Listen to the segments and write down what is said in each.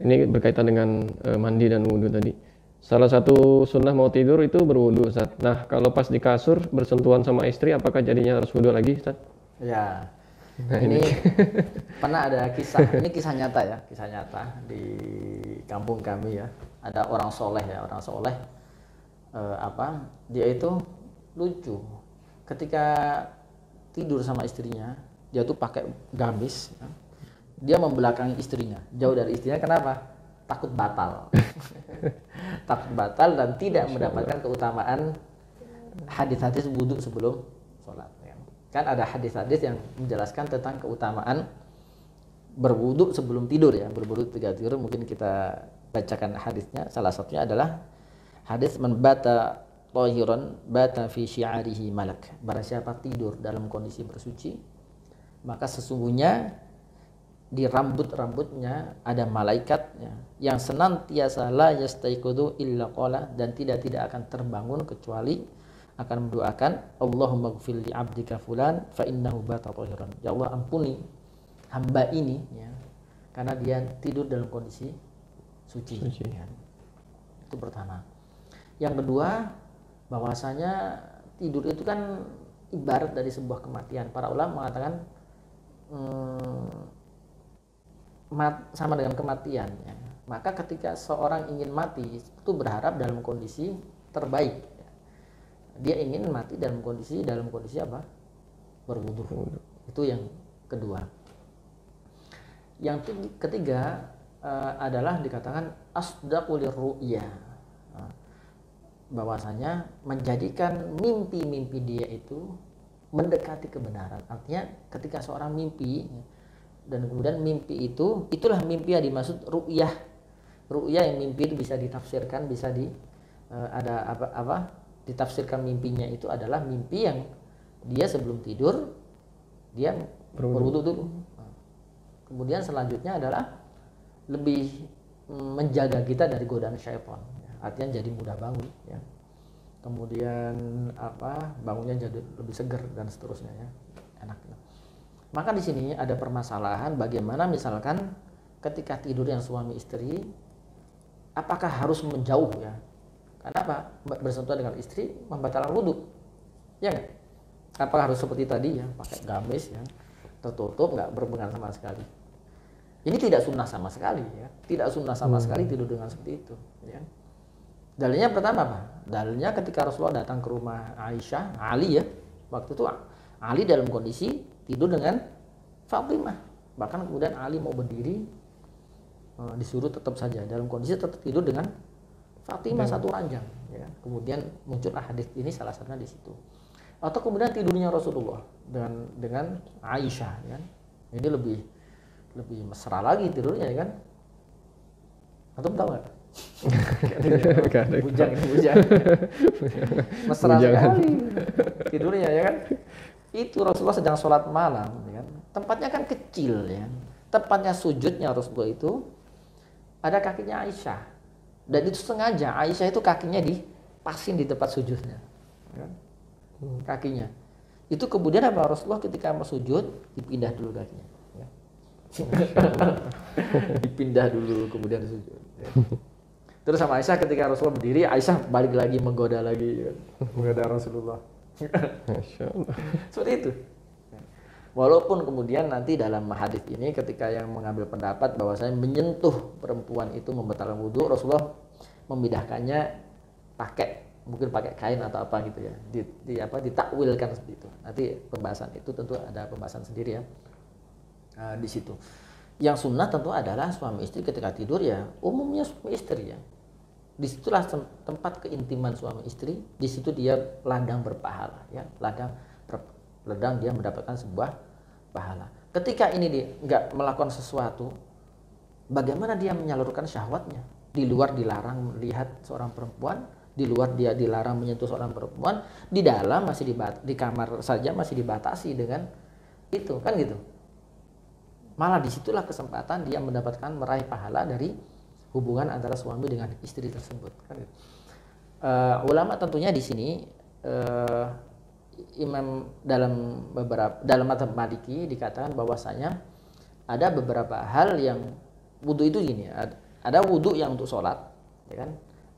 Ini berkaitan dengan mandi dan wudhu tadi. Salah satu sunnah mau tidur itu berwudhu, Ustaz. Nah, kalau pas di kasur bersentuhan sama istri, apakah jadinya harus wudhu lagi, Ustaz? Ya, Nah, ini ini. pernah ada kisah, ini kisah nyata ya, kisah nyata di kampung kami ya. Ada orang soleh ya, orang soleh dia itu lucu. Ketika tidur sama istrinya, dia tuh pakai gamis, ya. Dia membelakangi istrinya, jauh dari istrinya. Kenapa? Takut batal. Takut batal dan tidak mendapatkan keutamaan hadis-hadis wudhu sebelum sholat. Kan ada hadis-hadis yang menjelaskan tentang keutamaan berwudhu sebelum tidur ya, berwudhu ketika tidur. Mungkin kita bacakan hadisnya. Salah satunya adalah hadis man bata tahiran bata fi syi'arihi malak. Barang siapa tidur dalam kondisi bersuci, maka sesungguhnya di rambut-rambutnya ada malaikat ya, yang senantiasa la yastaiqudhu illa qala, dan tidak akan terbangun kecuali akan mendoakan Allahumma ghfir li 'abdika fulan fa innahu bata tahiran. Ya Allah, ampuni hamba ini ya, karena dia tidur dalam kondisi suci. Ya. Itu pertama. Yang kedua, bahwasanya tidur itu kan ibarat dari sebuah kematian. Para ulama mengatakan sama dengan kematian ya. Maka ketika seorang ingin mati itu berharap dalam kondisi terbaik ya. Dia ingin mati dalam kondisi apa? Berwudu. Itu yang kedua. Yang ketiga adalah dikatakan asdaqul ru'ya. Bahwasanya menjadikan mimpi-mimpi dia itu mendekati kebenaran. Artinya ketika seorang mimpi dan kemudian mimpi itulah mimpi yang dimaksud ru'yah. Ru'yah yang mimpi itu bisa ditafsirkan, bisa ditafsirkan mimpinya itu adalah mimpi yang dia sebelum tidur dia berwudu dulu. Kemudian selanjutnya adalah lebih menjaga kita dari godaan syaitan. Artinya jadi mudah bangun ya. Kemudian bangunnya jadi lebih segar dan seterusnya ya. Enak. Maka di sini ada permasalahan bagaimana misalkan ketika tidur yang suami istri, apakah harus menjauh ya? Kenapa? Bersentuhan dengan istri membatalkan wudhu, ya nggak? Apakah harus seperti tadi ya, pakai gamis ya, tertutup, nggak berpegang sama sekali? Ini tidak sunnah sama sekali ya, tidak sunnah sama sekali tidur dengan seperti itu. Ya. Dalilnya pertama apa? Dalilnya ketika Rasulullah datang ke rumah Aisyah, Ali ya, waktu itu Ali dalam kondisi tidur dengan Fatimah. Bahkan kemudian Ali mau berdiri, disuruh tetap saja dalam kondisi tetap tidur dengan Fatimah satu ranjang. Ya. Kemudian muncullah hadis ini, salah satunya di situ. Atau kemudian tidurnya Rasulullah dengan Aisyah. Ya. Ini lebih mesra lagi tidurnya ya kan? Antum tahu nggak? Bujang. Mesra sekali tidurnya ya kan? Itu Rasulullah sedang sholat malam ya kan? Tempatnya kan kecil ya. Tempatnya sujudnya Rasulullah itu ada kakinya Aisyah, dan itu sengaja Aisyah itu kakinya dipasin di tempat sujudnya ya. Kakinya itu kemudian apa, Rasulullah ketika mau sujud dipindah dulu kakinya ya. Dipindah dulu kemudian sujud ya. Terus sama Aisyah ketika Rasulullah berdiri, Aisyah balik lagi menggoda lagi ya. Menggoda Rasulullah. Masya Allah. Seperti itu. Walaupun kemudian nanti dalam hadis ini ketika yang mengambil pendapat bahwasanya menyentuh perempuan itu membatalkan wudhu, Rasulullah memindahkannya mungkin pakai kain atau apa gitu ya, ditakwilkan seperti itu. Nanti pembahasan itu tentu ada pembahasan sendiri ya di situ. Yang sunnah tentu adalah suami istri ketika tidur ya, umumnya suami istri ya. Disitulah tempat keintiman suami istri, di situ dia ladang berpahala ya, ladang dia mendapatkan sebuah pahala. Ketika ini dia nggak melakukan sesuatu, bagaimana dia menyalurkan syahwatnya? Di luar dilarang melihat seorang perempuan, di luar dia dilarang menyentuh seorang perempuan, di dalam di kamar saja masih dibatasi dengan itu kan gitu. Malah disitulah kesempatan dia mendapatkan meraih pahala dari hubungan antara suami dengan istri tersebut kan gitu. Ulama tentunya di sini imam dalam mazhab Maliki dikatakan bahwasanya ada beberapa hal yang wudu itu gini, Ada wudhu yang untuk sholat, ya kan?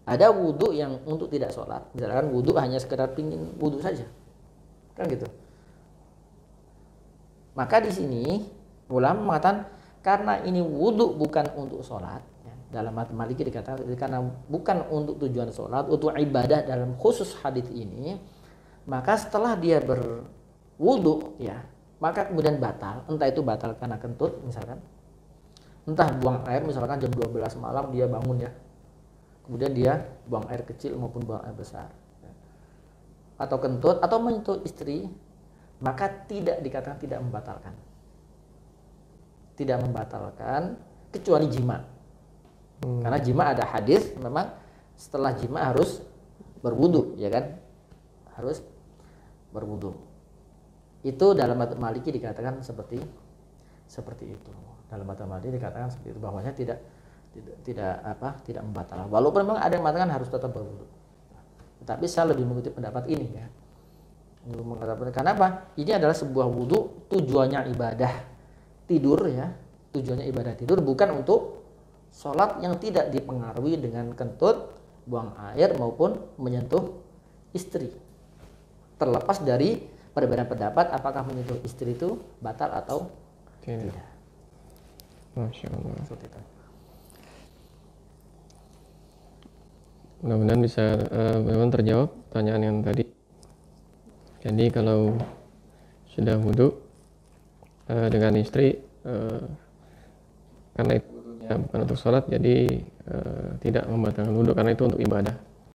Ada wudhu yang untuk tidak sholat. Misalkan wudhu hanya sekedar pingin wudhu saja, kan gitu. Maka di sini ulama mengatakan karena ini wudhu bukan untuk sholat, ya, dalam Maliki dikatakan karena bukan untuk tujuan sholat, untuk ibadah dalam khusus hadits ini, maka setelah dia berwudhu, ya, maka kemudian batal. Entah itu batal karena kentut, misalkan, entah buang air, misalkan jam 12 malam dia bangun, ya, kemudian dia buang air kecil maupun buang air besar, ya, atau kentut atau menyentuh istri, maka tidak dikatakan tidak membatalkan. Tidak membatalkan kecuali jima. Karena jima ada hadis memang setelah jima harus berwudu, ya kan? Harus berwudu. Itu dalam mazhab Maliki dikatakan seperti itu. Dalam mazhab Maliki dikatakan seperti itu, bahwasanya tidak membatalkan. Walaupun memang ada yang mengatakan harus tetap berwudu. Tetapi saya lebih mengutip pendapat ini, ya. Kenapa? Ini adalah sebuah wudu, tujuannya ibadah tidur, ya. Tujuannya ibadah tidur, bukan untuk sholat yang tidak dipengaruhi dengan kentut, buang air maupun menyentuh istri. Terlepas dari perbedaan pendapat apakah menyentuh istri itu batal atau tidak. Masya Allah. Seperti itu. Mudah-mudahan bisa memang terjawab pertanyaan yang tadi. Jadi kalau sudah wudhu dengan istri, karena itu bukan untuk sholat, jadi tidak membatalkan wudhu karena itu untuk ibadah.